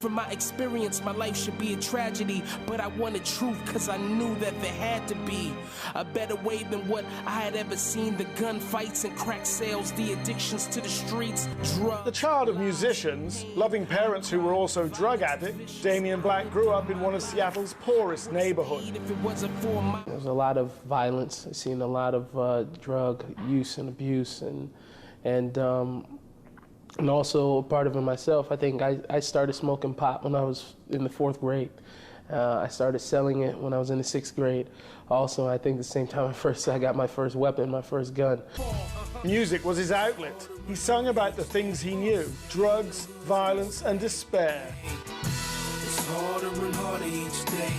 From my experience, my life should be a tragedy, but I wanted truth because I knew that there had to be a better way than what I had ever seen. The gunfights and crack sales, the addictions to the streets, drugs. The child of musicians, loving parents who were also drug addicts, Damien Black grew up in one of Seattle's poorest neighborhoods. There's a lot of violence. I've seen a lot of drug use and abuse, and also part of it myself. I think I started smoking pot when I was in the 4th grade. I started selling it when I was in the 6th grade. Also, I think the same time I got my first weapon, my first gun. Music was his outlet. He sung about the things he knew: drugs, violence, and despair. It's harder and harder each day.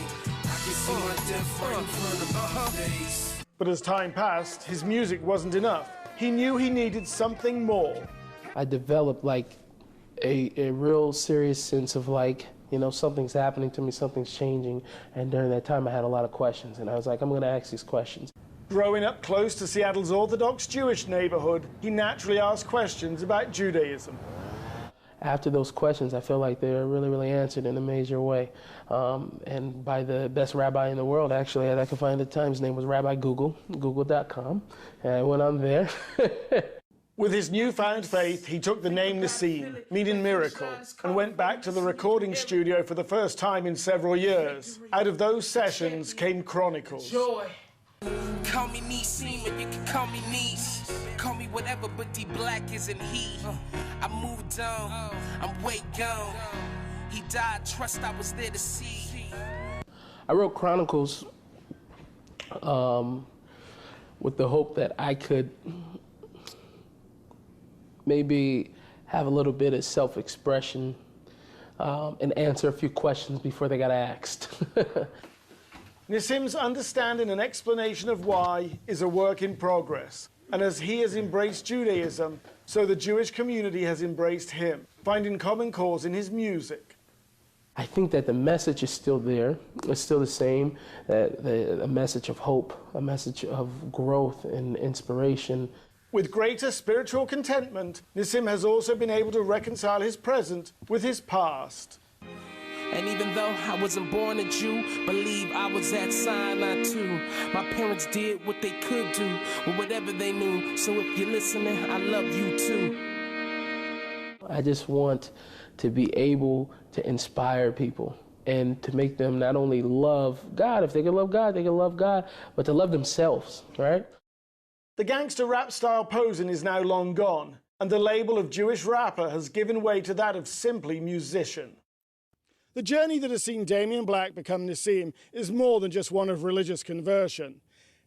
I can see my death right in front of my face. But as time passed, his music wasn't enough. He knew he needed something more. I developed like a real serious sense of like, you know, something's happening to me, something's changing. And during that time, I had a lot of questions. And I was like, I'm going to ask these questions. Growing up close to Seattle's Orthodox Jewish neighborhood, he naturally asked questions about Judaism. After those questions, I feel like they're really, really answered in a major way. And by the best rabbi in the world, actually, that I could find at the time. His name was Rabbi Google, google.com. And I went on there. With his newfound faith, he took the name Nissim, meaning miracle, and went back to the recording studio for the first time in several years. Out of those sessions came Chronicles. Joy. Call me Nissim, and you can call me Niece. Call me whatever, but D Black isn't he. I moved on, I'm way gone. He died, trust I was there to see. I wrote Chronicles with the hope that I could maybe have a little bit of self-expression and answer a few questions before they got asked. Nissim's understanding and explanation of why is a work in progress. And as he has embraced Judaism, so the Jewish community has embraced him, finding common cause in his music. I think that the message is still there. It's still the same, a message of hope, a message of growth and inspiration. With greater spiritual contentment, Nissim has also been able to reconcile his present with his past. And even though I wasn't born a Jew, believe I was at Sinai too. My parents did what they could do with whatever they knew. So if you're listening, I love you too. I just want to be able to inspire people and to make them not only love God. If they can love God, they can love God, but to love themselves, right? The gangster rap style posing is now long gone, and the label of Jewish rapper has given way to that of simply musician. The journey that has seen Damien Black become Nissim is more than just one of religious conversion.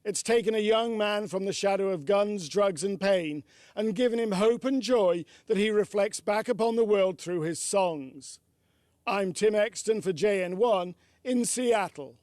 It's taken a young man from the shadow of guns, drugs and pain and given him hope and joy that he reflects back upon the world through his songs. I'm Tim Exton for JN1 in Seattle.